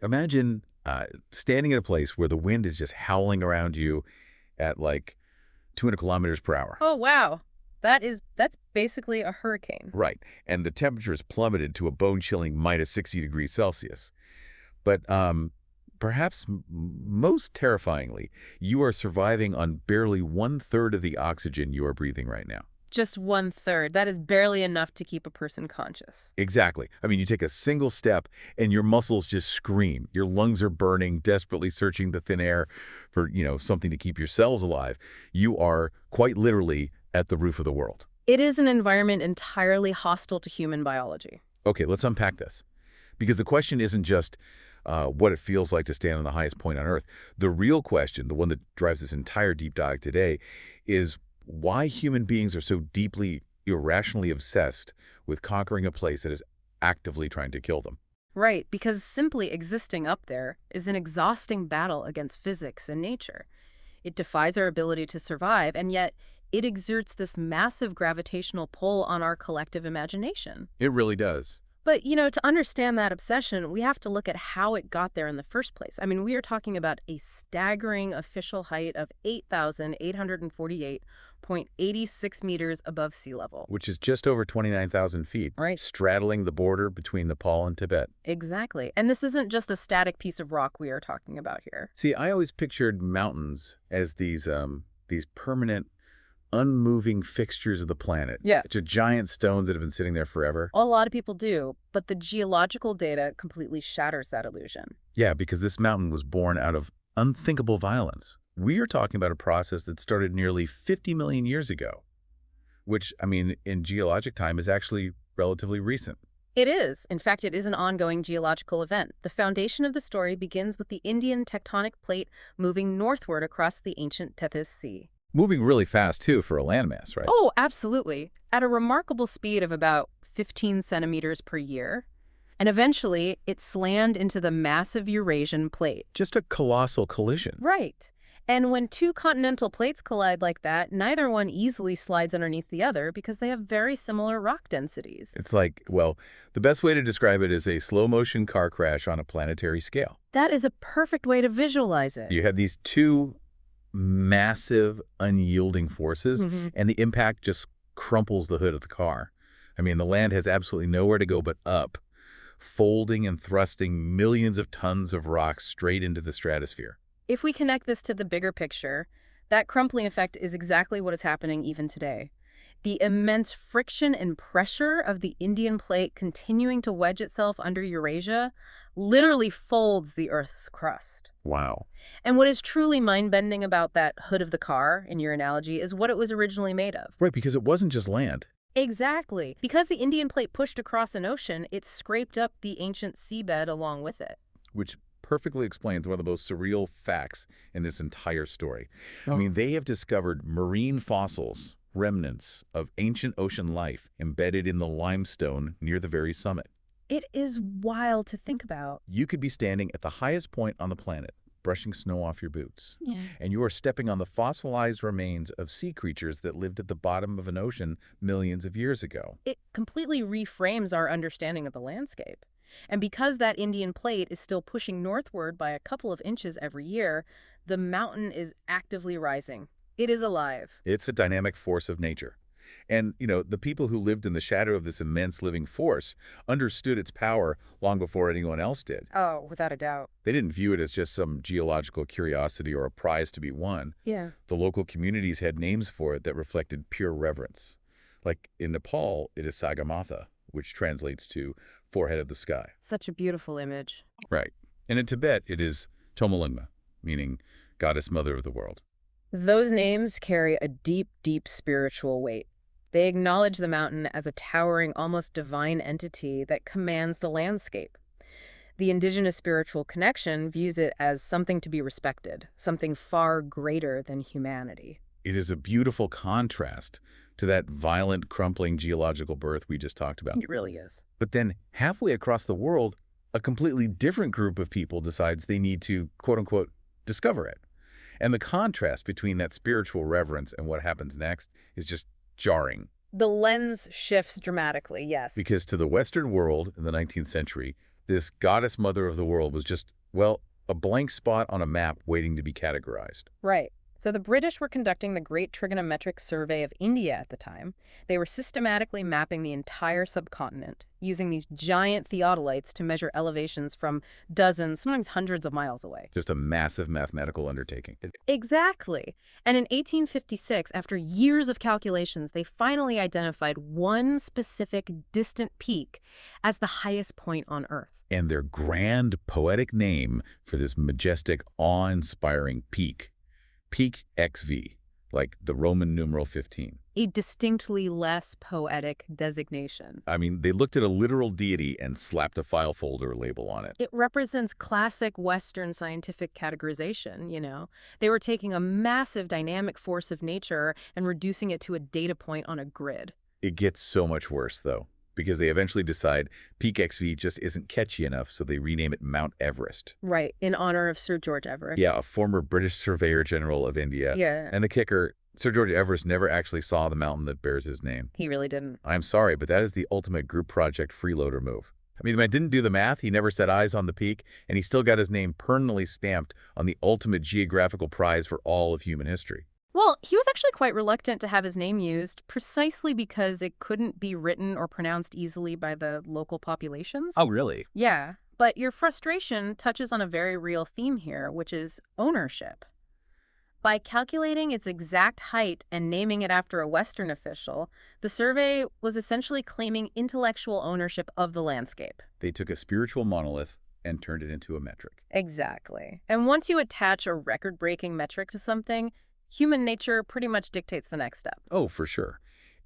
Imagine standing in a place where the wind is just howling around you at like 200 kilometers per hour. Oh, wow. That's basically a hurricane. Right. And the temperature is plummeted to a bone-chilling minus 60 degrees Celsius. But perhaps most terrifyingly, you are surviving on barely one-third of the oxygen you are breathing right now. Just one-third. That is barely enough to keep a person conscious. Exactly. I mean, you take a single step and your muscles just scream. Your lungs are burning, desperately searching the thin air for, something to keep your cells alive. You are quite literally at the roof of the world. It is an environment entirely hostile to human biology. Okay, let's unpack this. Because the question isn't just what it feels like to stand on the highest point on Earth. The real question, the one that drives this entire deep dive today, is why human beings are so deeply, irrationally obsessed with conquering a place that is actively trying to kill them. Right, because simply existing up there is an exhausting battle against physics and nature. It defies our ability to survive, and yet it exerts this massive gravitational pull on our collective imagination. It really does. But, to understand that obsession, we have to look at how it got there in the first place. I mean, we are talking about a staggering official height of 8,848.86 meters above sea level. Which is just over 29,000 feet, Right. straddling the border between Nepal and Tibet. Exactly. And this isn't just a static piece of rock we are talking about here. See, I always pictured mountains as these permanent, unmoving fixtures of the planet. Yeah. Just giant stones that have been sitting there forever. A lot of people do, but the geological data completely shatters that illusion. Yeah, because this mountain was born out of unthinkable violence. We are talking about a process that started nearly 50 million years ago, which, I mean, in geologic time is actually relatively recent. It is. In fact, it is an ongoing geological event. The foundation of the story begins with the Indian tectonic plate moving northward across the ancient Tethys Sea. Moving really fast, too, for a landmass, right? Oh, absolutely. At a remarkable speed of about 15 centimeters per year. And eventually, it slammed into the massive Eurasian plate. Just a colossal collision. Right. And when two continental plates collide like that, neither one easily slides underneath the other because they have very similar rock densities. It's like, well, the best way to describe it is a slow-motion car crash on a planetary scale. That is a perfect way to visualize it. You have these two massive, unyielding forces, and the impact just crumples the hood of the car. I mean, the land has absolutely nowhere to go but up, folding and thrusting millions of tons of rock straight into the stratosphere. If we connect this to the bigger picture, that crumpling effect is exactly what is happening even today. The immense friction and pressure of the Indian plate continuing to wedge itself under Eurasia literally folds the Earth's crust. Wow. And what is truly mind-bending about that hood of the car, in your analogy, is what it was originally made of. Right, because it wasn't just land. Exactly. Because the Indian plate pushed across an ocean, it scraped up the ancient seabed along with it. Which perfectly explains one of the most surreal facts in this entire story. I mean, they have discovered marine fossils, remnants of ancient ocean life embedded in the limestone near the very summit. It is wild to think about. You could be standing at the highest point on the planet, brushing snow off your boots. Yeah. And you are stepping on the fossilized remains of sea creatures that lived at the bottom of an ocean millions of years ago. It completely reframes our understanding of the landscape. And because that Indian plate is still pushing northward by a couple of inches every year, the mountain is actively rising. It is alive. It's a dynamic force of nature. And, the people who lived in the shadow of this immense living force understood its power long before anyone else did. Oh, without a doubt. They didn't view it as just some geological curiosity or a prize to be won. Yeah. The local communities had names for it that reflected pure reverence. Like in Nepal, it is Sagamatha, which translates to forehead of the sky. Such a beautiful image. Right. And in Tibet, it is Tomalingma, meaning goddess mother of the world. Those names carry a deep, deep spiritual weight. They acknowledge the mountain as a towering, almost divine entity that commands the landscape. The indigenous spiritual connection views it as something to be respected, something far greater than humanity. It is a beautiful contrast to that violent, crumpling geological birth we just talked about. It really is. But then halfway across the world, a completely different group of people decides they need to, quote-unquote, discover it. And the contrast between that spiritual reverence and what happens next is just jarring. The lens shifts dramatically, yes. Because to the Western world in the 19th century, This goddess mother of the world was just, well, a blank spot on a map waiting to be categorized. Right. So the British were conducting the Great Trigonometric Survey of India at the time. They were systematically mapping the entire subcontinent, using these giant theodolites to measure elevations from dozens, sometimes hundreds of miles away. Just a massive mathematical undertaking. Exactly. And in 1856, after years of calculations, they finally identified one specific distant peak as the highest point on Earth. And their grand poetic name for this majestic, awe-inspiring peak, Peak XV, like the Roman numeral 15. A distinctly less poetic designation. I mean, they looked at a literal deity and slapped a file folder label on it. It represents classic Western scientific categorization, you know. They were taking a massive dynamic force of nature and reducing it to a data point on a grid. It gets so much worse, though, because they eventually decide Peak XV just isn't catchy enough, so they rename it Mount Everest. Right, in honor of Sir George Everest. Yeah, a former British Surveyor General of India. Yeah. And the kicker, Sir George Everest never actually saw the mountain that bears his name. He really didn't. I'm sorry, but that is the ultimate group project freeloader move. I mean, the man didn't do the math, he never set eyes on the peak, and he still got his name permanently stamped on the ultimate geographical prize for all of human history. Well, he was actually quite reluctant to have his name used, precisely because it couldn't be written or pronounced easily by the local populations. Oh, really? Yeah, but your frustration touches on a very real theme here, which is ownership. By calculating its exact height and naming it after a Western official, the survey was essentially claiming intellectual ownership of the landscape. They took a spiritual monolith and turned it into a metric. Exactly. And once you attach a record-breaking metric to something, human nature pretty much dictates the next step. Oh, for sure.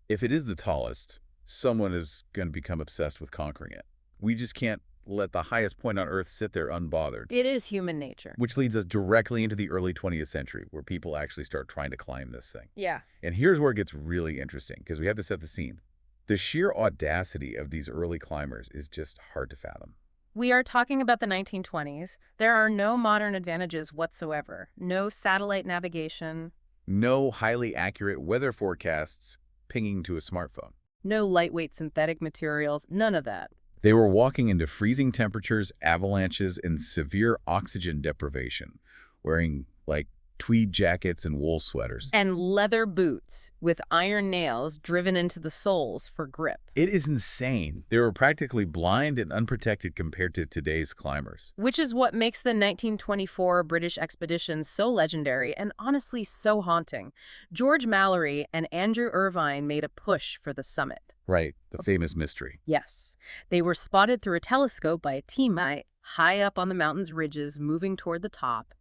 If it is the tallest, someone is going to become obsessed with conquering it. We just can't let the highest point on Earth sit there unbothered. It is human nature. Which leads us directly into the early 20th century, where people actually start trying to climb this thing. Yeah. And here's where it gets really interesting, because we have to set the scene. The sheer audacity of these early climbers is just hard to fathom. We are talking about the 1920s. There are no modern advantages whatsoever. No satellite navigation. No highly accurate weather forecasts pinging to a smartphone. No lightweight synthetic materials. None of that. They were walking into freezing temperatures, avalanches, and severe oxygen deprivation, wearing, like, tweed jackets and wool sweaters. And leather boots with iron nails driven into the soles for grip. It is insane. They were practically blind and unprotected compared to today's climbers. Which is what makes the 1924 British expedition so legendary and honestly so haunting. George Mallory and Andrew Irvine made a push for the summit. Right, the famous mystery. Yes. They were spotted through a telescope by a teammate high up on the mountain's ridges moving toward the top.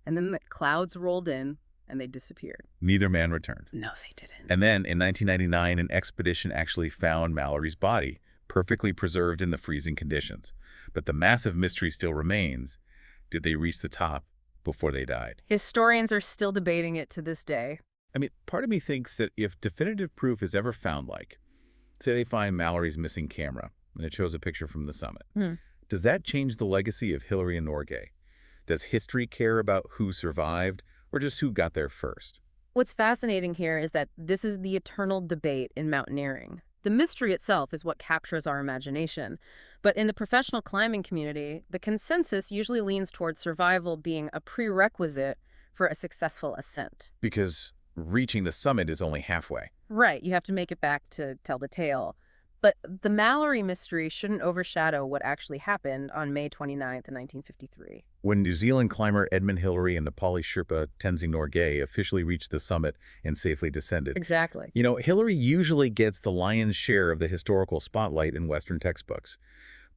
And then the clouds rolled in, and they disappeared. Neither man returned. No, they didn't. And then, in 1999, an expedition actually found Mallory's body, perfectly preserved in the freezing conditions. But the massive mystery still remains. Did they reach the top before they died? Historians are still debating it to this day. I mean, part of me thinks that if definitive proof is ever found, like, say they find Mallory's missing camera, and it shows a picture from the summit, does that change the legacy of Hillary and Norgay? Does history care about who survived or just who got there first? What's fascinating here is that this is the eternal debate in mountaineering. The mystery itself is what captures our imagination. But in the professional climbing community, the consensus usually leans towards survival being a prerequisite for a successful ascent. Because reaching the summit is only halfway. Right, you have to make it back to tell the tale. But the Mallory mystery shouldn't overshadow what actually happened on May 29th, 1953. When New Zealand climber Edmund Hillary and Nepali Sherpa Tenzing Norgay officially reached the summit and safely descended. Exactly. You know, Hillary usually gets the lion's share of the historical spotlight in Western textbooks.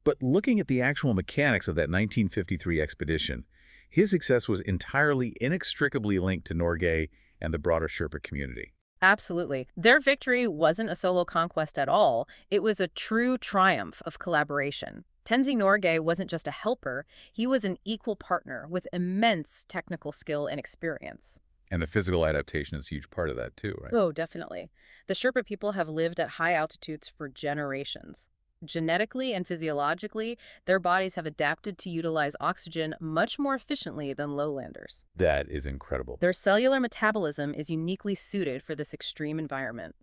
But looking at the actual mechanics of that 1953 expedition, his success was entirely inextricably linked to Norgay and the broader Sherpa community. Absolutely. Their victory wasn't a solo conquest at all. It was a true triumph of collaboration. Tenzing Norgay wasn't just a helper, he was an equal partner with immense technical skill and experience. And the physical adaptation is a huge part of that too, right? Oh, definitely. The Sherpa people have lived at high altitudes for generations. Genetically and physiologically, their bodies have adapted to utilize oxygen much more efficiently than lowlanders. That is incredible. Their cellular metabolism is uniquely suited for this extreme environment.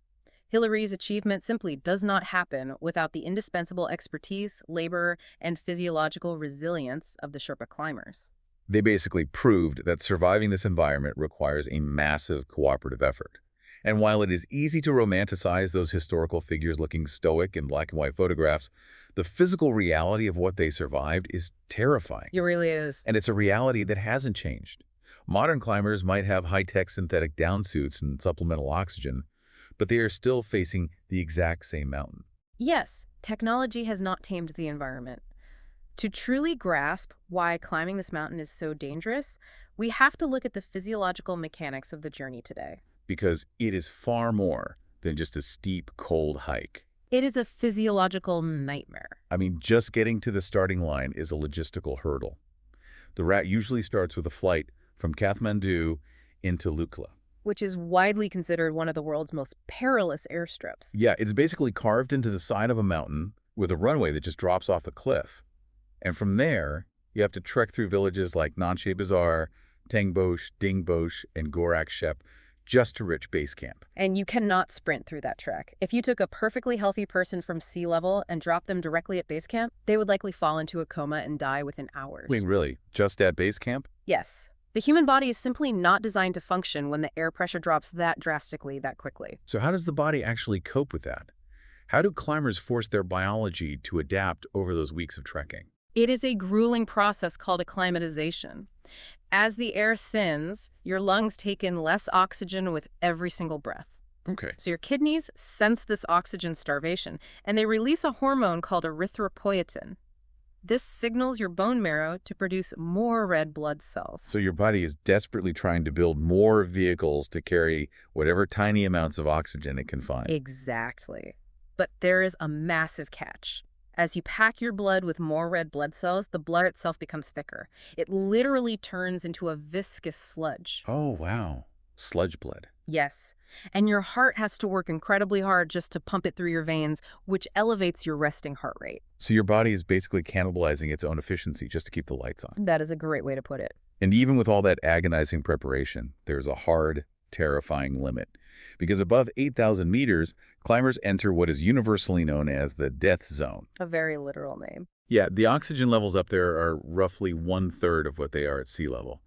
Hillary's achievement simply does not happen without the indispensable expertise, labor, and physiological resilience of the Sherpa climbers. They basically proved that surviving this environment requires a massive cooperative effort. And while it is easy to romanticize those historical figures looking stoic in black and white photographs, the physical reality of what they survived is terrifying. It really is. And it's a reality that hasn't changed. Modern climbers might have high-tech synthetic down suits and supplemental oxygen, but they are still facing the exact same mountain. Yes, technology has not tamed the environment. To truly grasp why climbing this mountain is so dangerous, we have to look at the physiological mechanics of the journey today. Because it is far more than just a steep, cold hike. It is a physiological nightmare. I mean, just getting to the starting line is a logistical hurdle. The route usually starts with a flight from Kathmandu into Lukla. Which is widely considered one of the world's most perilous airstrips. Yeah, it's basically carved into the side of a mountain with a runway that just drops off a cliff. And from there, you have to trek through villages like Nanshe Bazaar, Tengbosch, Dingbosch, and Gorak Shep just to reach base camp. And you cannot sprint through that trek. If you took a perfectly healthy person from sea level and dropped them directly at base camp, they would likely fall into a coma and die within hours. Wait, really? Just at base camp? Yes. The human body is simply not designed to function when the air pressure drops that drastically, that quickly. So how does the body actually cope with that? How do climbers force their biology to adapt over those weeks of trekking? It is a grueling process called acclimatization. As the air thins, your lungs take in less oxygen with every single breath. Okay. So your kidneys sense this oxygen starvation, and they release a hormone called erythropoietin. This signals your bone marrow to produce more red blood cells. So your body is desperately trying to build more vehicles to carry whatever tiny amounts of oxygen it can find. Exactly. But there is a massive catch. As you pack your blood with more red blood cells, the blood itself becomes thicker. It literally turns into a viscous sludge. Oh, wow. Sludge blood. Yes. And your heart has to work incredibly hard just to pump it through your veins, which elevates your resting heart rate. So your body is basically cannibalizing its own efficiency just to keep the lights on. That is a great way to put it. And even with all that agonizing preparation, there's a hard, terrifying limit. Because above 8,000 meters, climbers enter what is universally known as the death zone. A very literal name. Yeah, the oxygen levels up there are roughly 1/3 of what they are at sea level.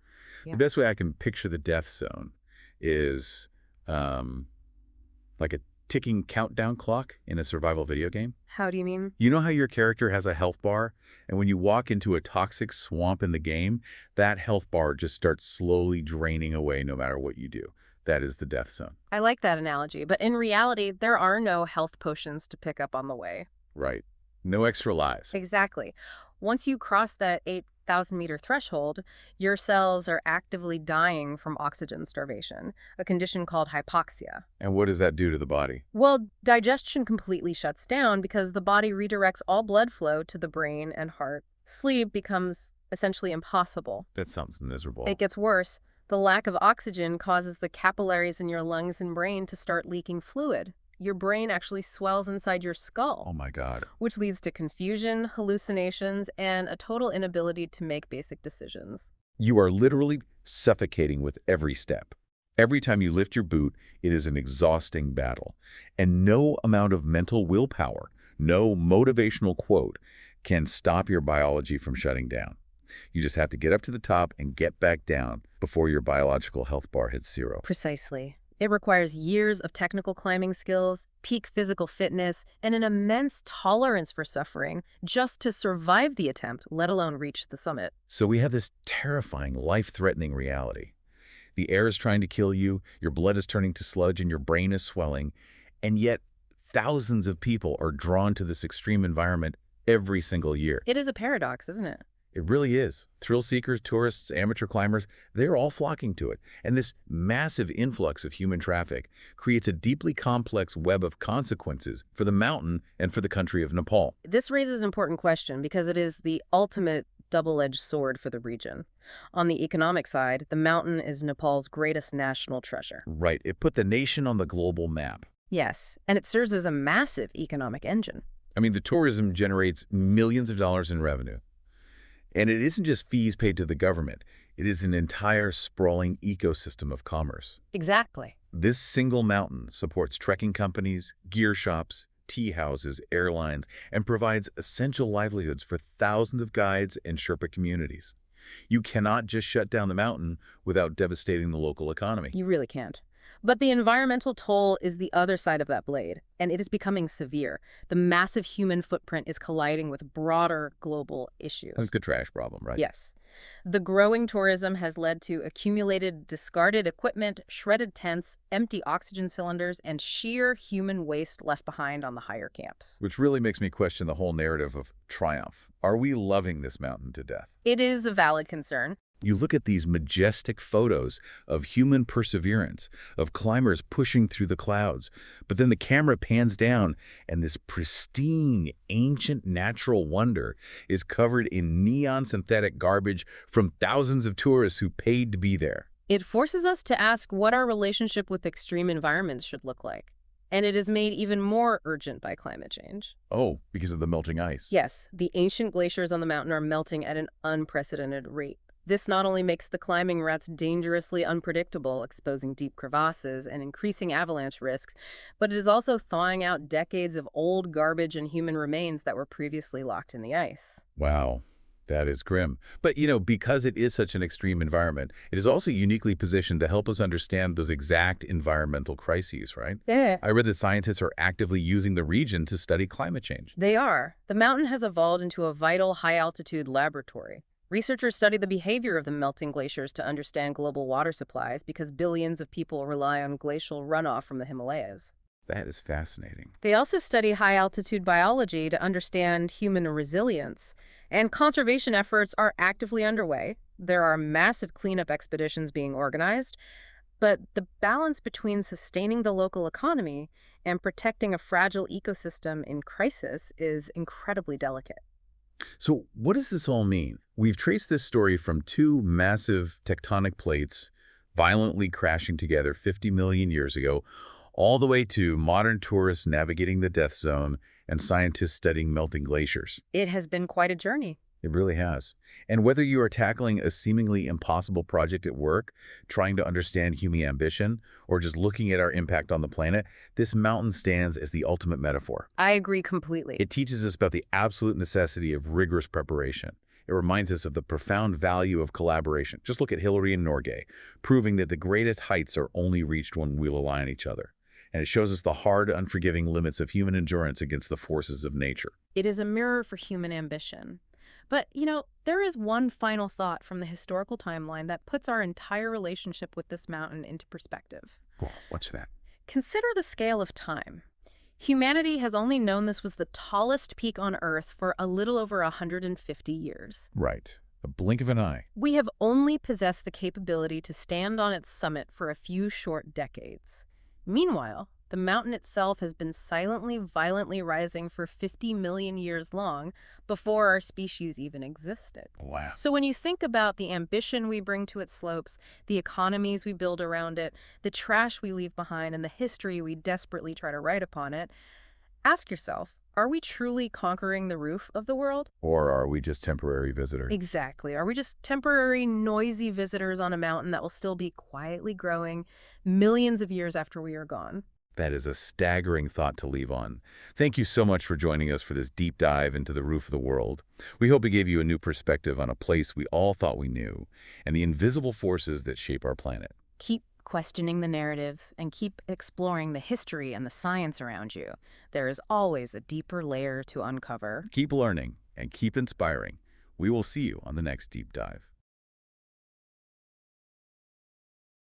Yeah. The best way I can picture the death zone is like a ticking countdown clock in a survival video game. How do you mean? You know how your character has a health bar, and when you walk into a toxic swamp in the game, that health bar just starts slowly draining away no matter what you do. That is the death zone. I like that analogy, but in reality, there are no health potions to pick up on the way. Right. No extra lives. Exactly. Once you cross that 8,000-meter threshold, your cells are actively dying from oxygen starvation, a condition called hypoxia. And what does that do to the body? Well, digestion completely shuts down because the body redirects all blood flow to the brain and heart. Sleep becomes essentially impossible. That sounds miserable. It gets worse. The lack of oxygen causes the capillaries in your lungs and brain to start leaking fluid. Your brain actually swells inside your skull. Oh my God. Which leads to confusion, hallucinations, and a total inability to make basic decisions. You are literally suffocating with every step. Every time you lift your boot, it is an exhausting battle. And no amount of mental willpower, no motivational quote can stop your biology from shutting down. You just have to get up to the top and get back down before your biological health bar hits zero. Precisely. It requires years of technical climbing skills, peak physical fitness, and an immense tolerance for suffering just to survive the attempt, let alone reach the summit. So we have this terrifying, life-threatening reality. The air is trying to kill you, your blood is turning to sludge, and your brain is swelling, and yet thousands of people are drawn to this extreme environment every single year. It is a paradox, isn't it? It really is. Thrill seekers, tourists, amateur climbers, they're all flocking to it. And this massive influx of human traffic creates a deeply complex web of consequences for the mountain and for the country of Nepal. This raises an important question because it is the ultimate double-edged sword for the region. On the economic side, the mountain is Nepal's greatest national treasure. Right. It put the nation on the global map. Yes, and it serves as a massive economic engine. I mean, the tourism generates millions of dollars in revenue. And it isn't just fees paid to the government. It is an entire sprawling ecosystem of commerce. Exactly. This single mountain supports trekking companies, gear shops, tea houses, airlines, and provides essential livelihoods for thousands of guides and Sherpa communities. You cannot just shut down the mountain without devastating the local economy. You really can't. But the environmental toll is the other side of that blade, and it is becoming severe. The massive human footprint is colliding with broader global Like issues. the trash problem, right? Yes. The growing tourism has led to accumulated discarded equipment, shredded tents, empty oxygen cylinders, and sheer human waste left behind on the higher camps. Which really makes me question the whole narrative of triumph. Are we loving this mountain to death? It is a valid concern. You look at these majestic photos of human perseverance, of climbers pushing through the clouds, but then the camera pans down and this pristine, ancient natural wonder is covered in neon synthetic garbage from thousands of tourists who paid to be there. It forces us to ask what our relationship with extreme environments should look like. And it is made even more urgent by climate change. Oh, because of the melting ice. Yes, the ancient glaciers on the mountain are melting at an unprecedented rate. This not only makes the climbing routes dangerously unpredictable, exposing deep crevasses and increasing avalanche risks, but it is also thawing out decades of old garbage and human remains that were previously locked in the ice. Wow, that is grim. But, because it is such an extreme environment, it is also uniquely positioned to help us understand those exact environmental crises, right? Yeah. I read that scientists are actively using the region to study climate change. They are. The mountain has evolved into a vital high-altitude laboratory. Researchers study the behavior of the melting glaciers to understand global water supplies because billions of people rely on glacial runoff from the Himalayas. That is fascinating. They also study high-altitude biology to understand human resilience, and conservation efforts are actively underway. There are massive cleanup expeditions being organized, but the balance between sustaining the local economy and protecting a fragile ecosystem in crisis is incredibly delicate. So what does this all mean? We've traced this story from two massive tectonic plates violently crashing together 50 million years ago, all the way to modern tourists navigating the death zone and scientists studying melting glaciers. It has been quite a journey. It really has. And whether you are tackling a seemingly impossible project at work, trying to understand human ambition, or just looking at our impact on the planet, this mountain stands as the ultimate metaphor. I agree completely. It teaches us about the absolute necessity of rigorous preparation. It reminds us of the profound value of collaboration. Just look at Hillary and Norgay, proving that the greatest heights are only reached when we rely on each other. And it shows us the hard, unforgiving limits of human endurance against the forces of nature. It is a mirror for human ambition. But, there is one final thought from the historical timeline that puts our entire relationship with this mountain into perspective. Cool. What's that? Consider the scale of time. Humanity has only known this was the tallest peak on Earth for a little over 150 years. Right. A blink of an eye. We have only possessed the capability to stand on its summit for a few short decades. Meanwhile, the mountain itself has been silently, violently rising for 50 million years long before our species even existed. Wow. So when you think about the ambition we bring to its slopes, the economies we build around it, the trash we leave behind, and the history we desperately try to write upon it, ask yourself, are we truly conquering the roof of the world? Or are we just temporary visitors? Exactly. Are we just temporary, noisy visitors on a mountain that will still be quietly growing millions of years after we are gone? That is a staggering thought to leave on. Thank you so much for joining us for this deep dive into the roof of the world. We hope it gave you a new perspective on a place we all thought we knew and the invisible forces that shape our planet. Keep questioning the narratives and keep exploring the history and the science around you. There is always a deeper layer to uncover. Keep learning and keep inspiring. We will see you on the next deep dive.